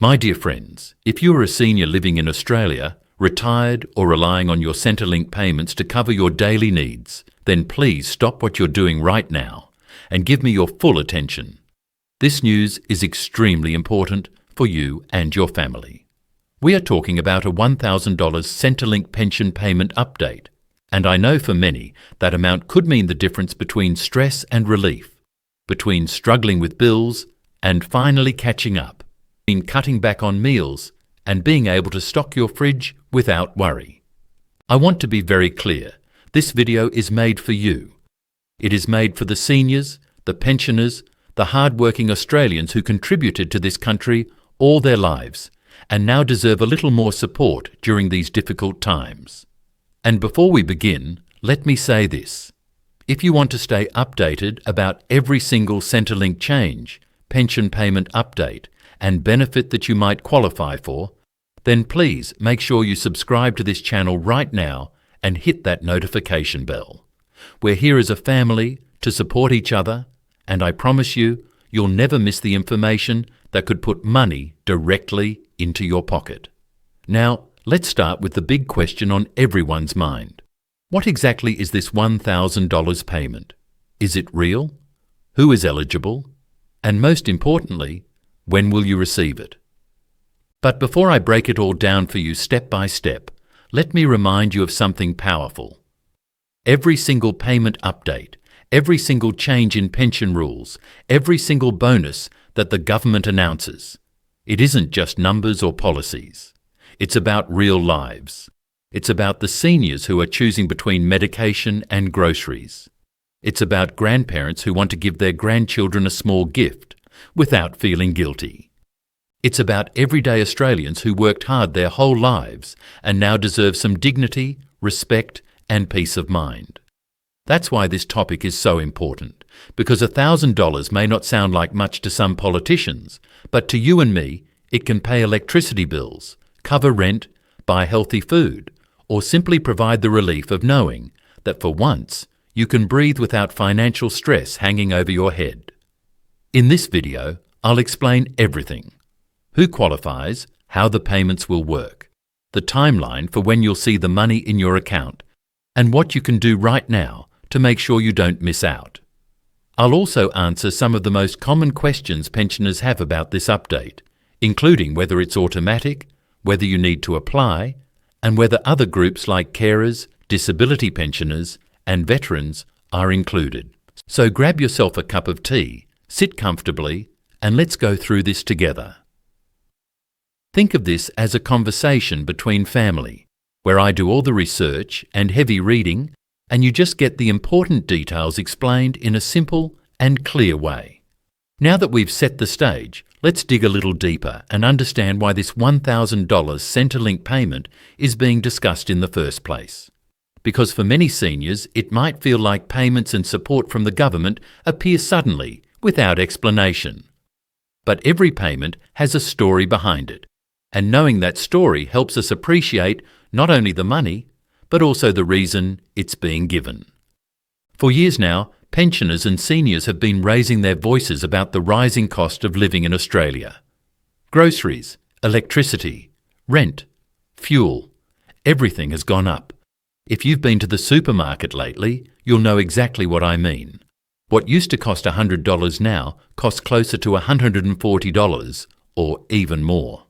My dear friends, if you are a senior living in Australia, retired or relying on your Centrelink payments to cover your daily needs, then please stop what you're doing right now and give me your full attention. This news is extremely important for you and your family. We are talking about a $1,000 Centrelink pension payment update, and I know for many that amount could mean the difference between stress and relief, between struggling with bills and finally catching up, between cutting back on meals and being able to stock your fridge without worry. I want to be very clear. This video is made for you. It is made for the seniors, the pensioners, the hard-working Australians who contributed to this country all their lives and now deserve a little more support during these difficult times. And before we begin, let me say this. If you want to stay updated about every single Centrelink change, pension payment update, and benefit that you might qualify for, then please make sure you subscribe to this channel right now and hit that notification bell. We're here as a family to support each other, and I promise you, you'll never miss the information that could put money directly into your pocket. Now, let's start with the big question on everyone's mind. What exactly is this $1,000 payment? Is it real? Who is eligible? And most importantly, when will you receive it? But before I break it all down for you step by step, let me remind you of something powerful. Every single payment update, every single change in pension rules, every single bonus that the government announces, it isn't just numbers or policies. It's about real lives. It's about the seniors who are choosing between medication and groceries. It's about grandparents who want to give their grandchildren a small gift without feeling guilty. It's about everyday Australians who worked hard their whole lives and now deserve some dignity, respect, and peace of mind. That's why this topic is so important, because $1,000 may not sound like much to some politicians, but to you and me, it can pay electricity bills, cover rent, buy healthy food, or simply provide the relief of knowing that for once you can breathe without financial stress hanging over your head. In this video, I'll explain everything. Who qualifies, how the payments will work, the timeline for when you'll see the money in your account, and what you can do right now to make sure you don't miss out. I'll also answer some of the most common questions pensioners have about this update, including whether it's automatic, whether you need to apply, and whether other groups like carers, disability pensioners, and veterans are included. So grab yourself a cup of tea, sit comfortably, and let's go through this together. Think of this as a conversation between family, where I do all the research and heavy reading, and you just get the important details explained in a simple and clear way. Now that we've set the stage, let's dig a little deeper and understand why this $1,000 Centrelink payment is being discussed in the first place. Because for many seniors, it might feel like payments and support from the government appear suddenly, without explanation. But every payment has a story behind it, and knowing that story helps us appreciate not only the money, but also the reason it's being given. For years now, pensioners and seniors have been raising their voices about the rising cost of living in Australia. Groceries, electricity, rent, fuel, everything has gone up. If you've been to the supermarket lately, you'll know exactly what I mean. What used to cost $100 now costs closer to $140 or even more.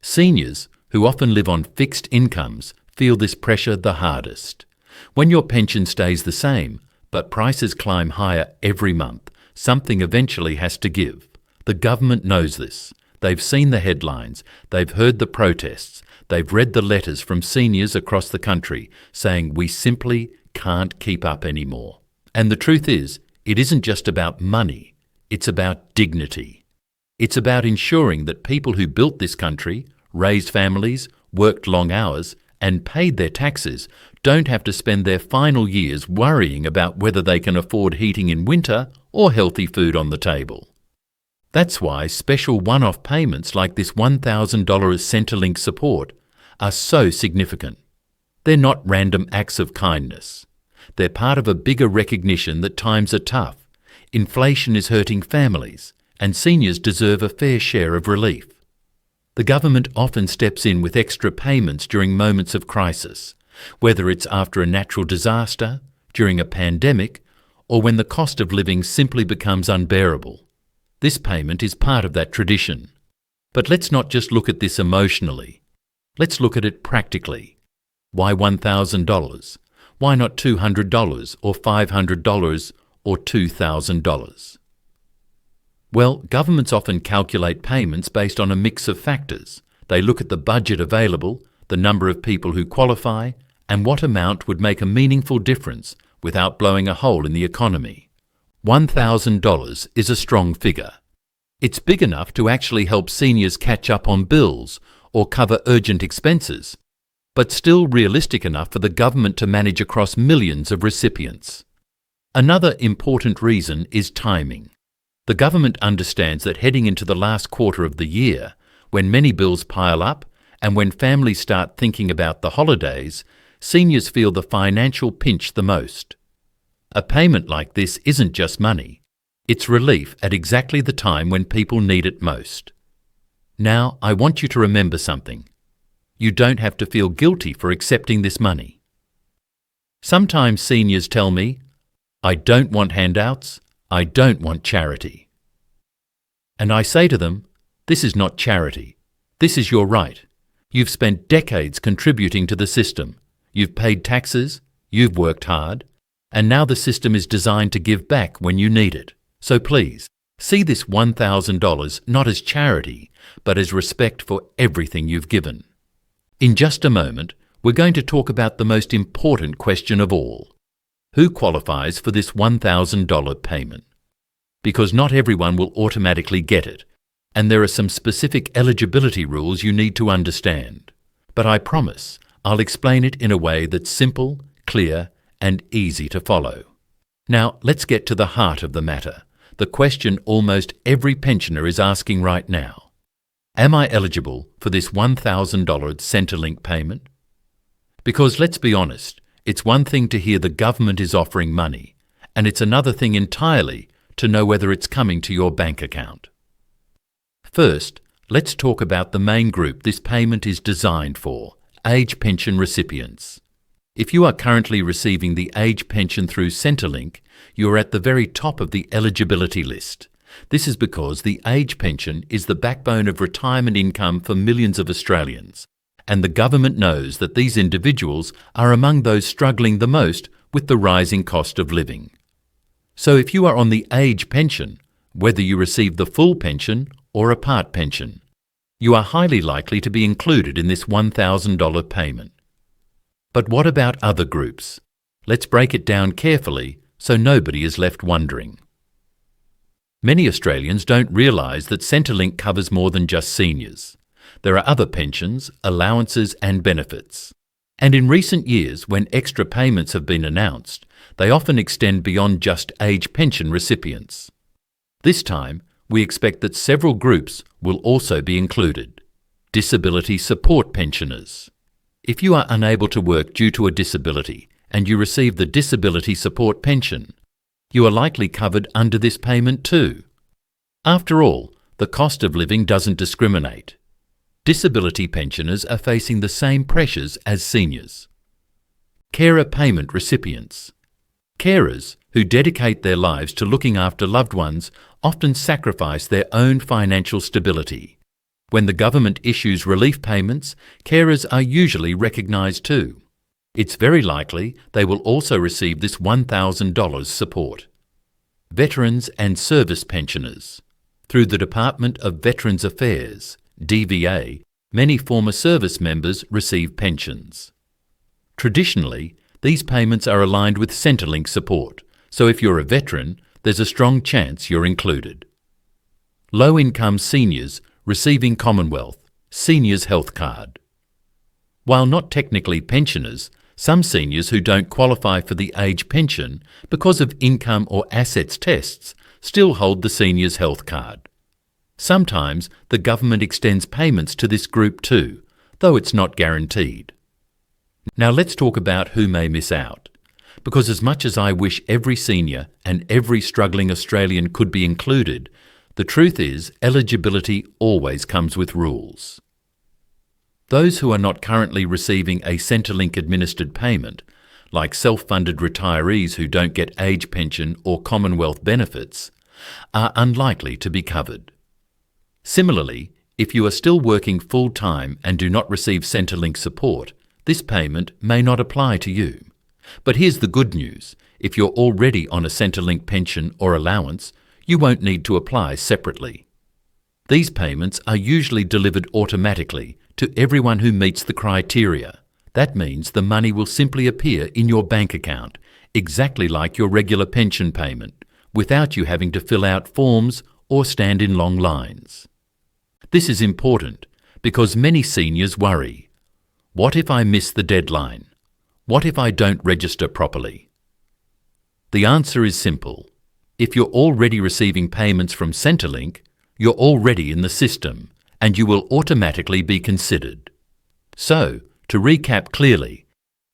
Seniors, who often live on fixed incomes, feel this pressure the hardest. When your pension stays the same, but prices climb higher every month, something eventually has to give. The government knows this. They've seen the headlines, they've heard the protests, they've read the letters from seniors across the country saying we simply can't keep up anymore. And the truth is, it isn't just about money, it's about dignity. It's about ensuring that people who built this country, raised families, worked long hours, and paid their taxes don't have to spend their final years worrying about whether they can afford heating in winter or healthy food on the table. That's why special one-off payments like this $1,000 Centrelink support are so significant. They're not random acts of kindness. They're part of a bigger recognition that times are tough, inflation is hurting families, and seniors deserve a fair share of relief. The government often steps in with extra payments during moments of crisis, whether it's after a natural disaster, during a pandemic, or when the cost of living simply becomes unbearable. This payment is part of that tradition. But let's not just look at this emotionally. Let's look at it practically. Why $1,000? Why not $200 or $500 or $2,000? Well, governments often calculate payments based on a mix of factors. They look at the budget available, the number of people who qualify, and what amount would make a meaningful difference without blowing a hole in the economy. $1,000 is a strong figure. It's big enough to actually help seniors catch up on bills or cover urgent expenses, but still realistic enough for the government to manage across millions of recipients. Another important reason is timing. The government understands that heading into the last quarter of the year, when many bills pile up and when families start thinking about the holidays, seniors feel the financial pinch the most. A payment like this isn't just money. It's relief at exactly the time when people need it most. Now, I want you to remember something. You don't have to feel guilty for accepting this money. Sometimes seniors tell me, "I don't want handouts, I don't want charity." And I say to them, this is not charity. This is your right. You've spent decades contributing to the system. You've paid taxes, you've worked hard, and now the system is designed to give back when you need it. So please, see this $1,000 not as charity, but as respect for everything you've given. In just a moment, we're going to talk about the most important question of all. Who qualifies for this $1,000 payment? Because not everyone will automatically get it, and there are some specific eligibility rules you need to understand. But I promise, I'll explain it in a way that's simple, clear, and easy to follow. Now, let's get to the heart of the matter, the question almost every pensioner is asking right now. Am I eligible for this $1,000 Centrelink payment? Because let's be honest, it's one thing to hear the government is offering money, and it's another thing entirely to know whether it's coming to your bank account. First, let's talk about the main group this payment is designed for, age pension recipients. If you are currently receiving the age pension through Centrelink, you are at the very top of the eligibility list. This is because the age pension is the backbone of retirement income for millions of Australians, and the government knows that these individuals are among those struggling the most with the rising cost of living. So if you are on the age pension, whether you receive the full pension or a part pension, you are highly likely to be included in this $1,000 payment. But what about other groups? Let's break it down carefully so nobody is left wondering. Many Australians don't realise that Centrelink covers more than just seniors. There are other pensions, allowances and benefits. And in recent years, when extra payments have been announced, they often extend beyond just age pension recipients. This time, we expect that several groups will also be included. Disability support pensioners. If you are unable to work due to a disability and you receive the disability support pension, you are likely covered under this payment too. After all, the cost of living doesn't discriminate. Disability pensioners are facing the same pressures as seniors. Carer payment recipients. Carers who dedicate their lives to looking after loved ones often sacrifice their own financial stability. When the government issues relief payments, carers are usually recognised too. It's very likely they will also receive this $1,000 support. Veterans and service pensioners. Through the Department of Veterans Affairs, DVA, many former service members receive pensions. Traditionally, these payments are aligned with Centrelink support, so if you're a veteran, there's a strong chance you're included. Low-income seniors receiving Commonwealth Seniors Health Card. While not technically pensioners, some seniors who don't qualify for the age pension because of income or assets tests still hold the Seniors Health Card. Sometimes the government extends payments to this group too, though it's not guaranteed. Now let's talk about who may miss out. Because as much as I wish every senior and every struggling Australian could be included, The truth is, eligibility always comes with rules. Those who are not currently receiving a Centrelink-administered payment, like self-funded retirees who don't get age pension or Commonwealth benefits, are unlikely to be covered. Similarly, if you are still working full-time and do not receive Centrelink support, this payment may not apply to you. But here's the good news. If you're already on a Centrelink pension or allowance, you won't need to apply separately. These payments are usually delivered automatically to everyone who meets the criteria. That means the money will simply appear in your bank account, exactly like your regular pension payment, without you having to fill out forms or stand in long lines. This is important because many seniors worry. What if I miss the deadline? What if I don't register properly? The answer is simple. If you're already receiving payments from Centrelink, you're already in the system and you will automatically be considered. So, to recap clearly,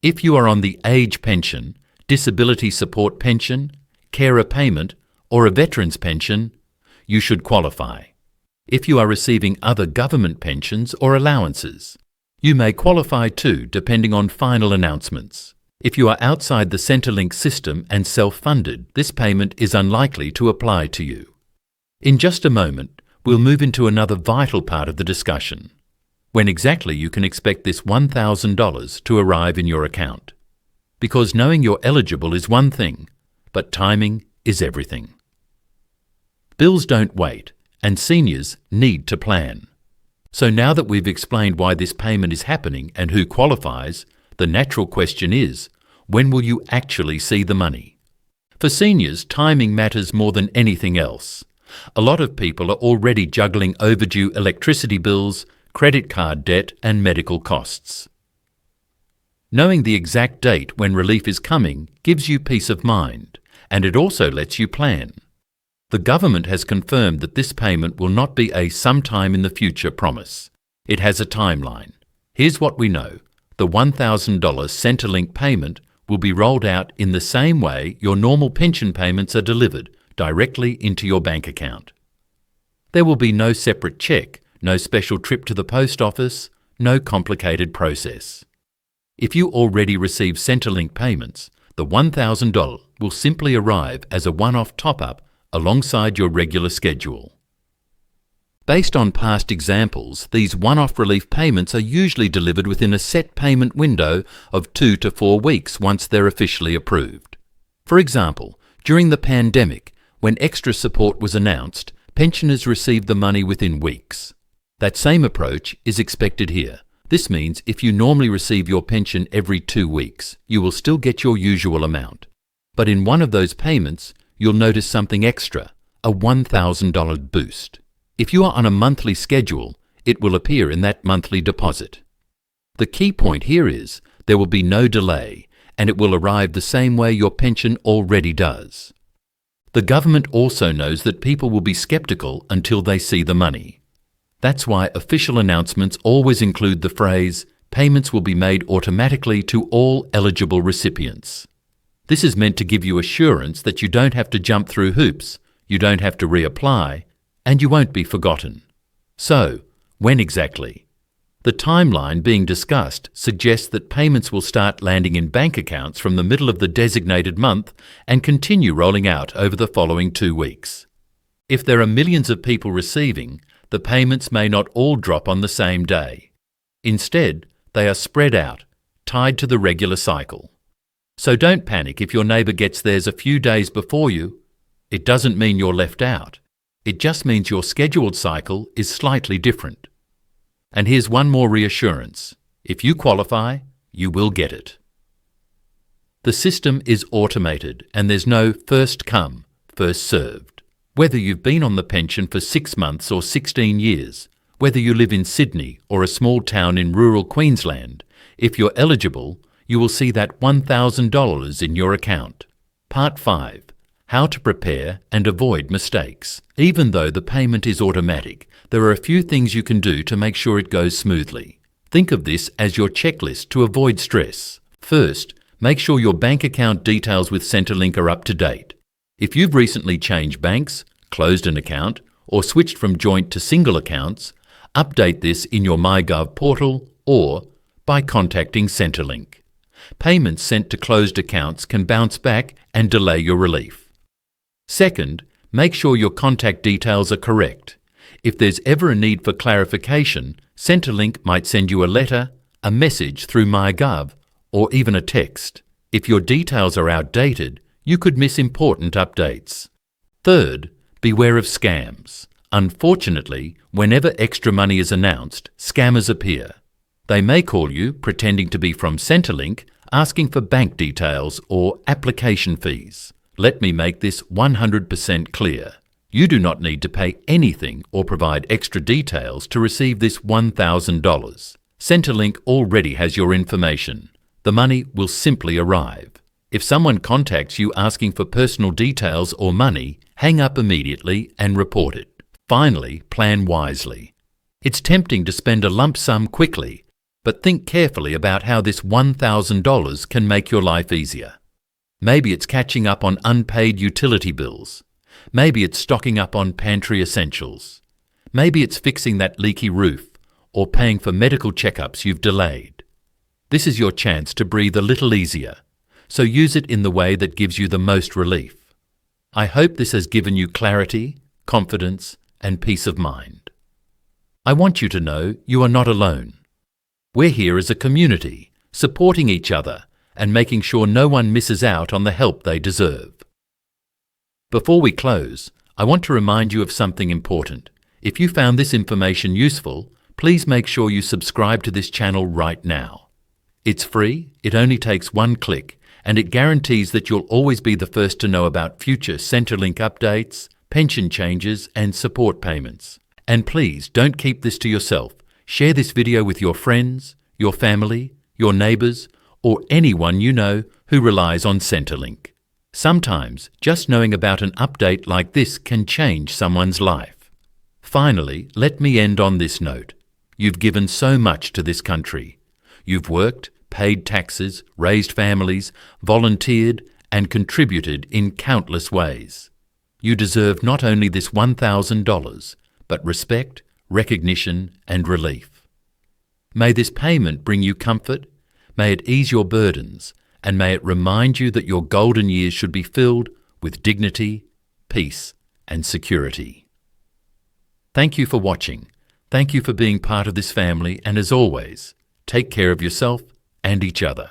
if you are on the age pension, disability support pension, carer payment, or a veteran's pension, you should qualify. If you are receiving other government pensions or allowances, you may qualify too, depending on final announcements. If you are outside the Centrelink system and self-funded, this payment is unlikely to apply to you. In just a moment, we'll move into another vital part of the discussion. When exactly you can expect this $1,000 to arrive in your account. Because knowing you're eligible is one thing, but timing is everything. Bills don't wait, and seniors need to plan. So now that we've explained why this payment is happening and who qualifies, the natural question is, when will you actually see the money? For seniors, timing matters more than anything else. A lot of people are already juggling overdue electricity bills, credit card debt, and medical costs. Knowing the exact date when relief is coming gives you peace of mind, and it also lets you plan. The government has confirmed that this payment will not be a sometime in the future promise. It has a timeline. Here's what we know. The $1,000 Centrelink payment will be rolled out in the same way your normal pension payments are delivered, directly into your bank account. There will be no separate cheque, no special trip to the post office, no complicated process. If you already receive Centrelink payments, the $1,000 will simply arrive as a one-off top-up alongside your regular schedule. Based on past examples, these one-off relief payments are usually delivered within a set payment window of 2 to 4 weeks once they're officially approved. For example, during the pandemic, when extra support was announced, pensioners received the money within weeks. That same approach is expected here. This means if you normally receive your pension every 2 weeks, you will still get your usual amount. But in one of those payments, you'll notice something extra, a $1,000 boost. If you are on a monthly schedule, it will appear in that monthly deposit. The key point here is there will be no delay, and it will arrive the same way your pension already does. The government also knows that people will be skeptical until they see the money. That's why official announcements always include the phrase, payments will be made automatically to all eligible recipients. This is meant to give you assurance that you don't have to jump through hoops, you don't have to reapply, and you won't be forgotten. So, when exactly? The timeline being discussed suggests that payments will start landing in bank accounts from the middle of the designated month and continue rolling out over the following 2 weeks. If there are millions of people receiving, the payments may not all drop on the same day. Instead, they are spread out, tied to the regular cycle. So don't panic if your neighbour gets theirs a few days before you. It doesn't mean you're left out. It just means your scheduled cycle is slightly different. And here's one more reassurance. If you qualify, you will get it. The system is automated and there's no first come, first served. Whether you've been on the pension for 6 months or 16 years, whether you live in Sydney or a small town in rural Queensland, if you're eligible, you will see that $1,000 in your account. Part 5. How to prepare and avoid mistakes. Even though the payment is automatic, there are a few things you can do to make sure it goes smoothly. Think of this as your checklist to avoid stress. First, make sure your bank account details with Centrelink are up to date. If you've recently changed banks, closed an account, or switched from joint to single accounts, update this in your MyGov portal or by contacting Centrelink. Payments sent to closed accounts can bounce back and delay your relief. Second, make sure your contact details are correct. If there's ever a need for clarification, Centrelink might send you a letter, a message through MyGov, or even a text. If your details are outdated, you could miss important updates. Third, beware of scams. Unfortunately, whenever extra money is announced, scammers appear. They may call you pretending to be from Centrelink, asking for bank details or application fees. Let me make this 100% clear. You do not need to pay anything or provide extra details to receive this $1,000. Centrelink already has your information. The money will simply arrive. If someone contacts you asking for personal details or money, hang up immediately and report it. Finally, plan wisely. It's tempting to spend a lump sum quickly, but think carefully about how this $1,000 can make your life easier. Maybe it's catching up on unpaid utility bills. Maybe it's stocking up on pantry essentials. Maybe it's fixing that leaky roof or paying for medical checkups you've delayed. This is your chance to breathe a little easier, so use it in the way that gives you the most relief. I hope this has given you clarity, confidence, and peace of mind. I want you to know you are not alone. We're here as a community, supporting each other and making sure no one misses out on the help they deserve. Before we close, I want to remind you of something important. If you found this information useful, please make sure you subscribe to this channel right now. It's free, it only takes one click, and it guarantees that you'll always be the first to know about future Centrelink updates, pension changes, and support payments. And please don't keep this to yourself. Share this video with your friends, your family, your neighbours, or anyone you know who relies on Centrelink. Sometimes, just knowing about an update like this can change someone's life. Finally, let me end on this note. You've given so much to this country. You've worked, paid taxes, raised families, volunteered, and contributed in countless ways. You deserve not only this $1,000, but respect, recognition, and relief. May this payment bring you comfort, may it ease your burdens, and may it remind you that your golden years should be filled with dignity, peace, and security. Thank you for watching. Thank you for being part of this family, and as always, take care of yourself and each other.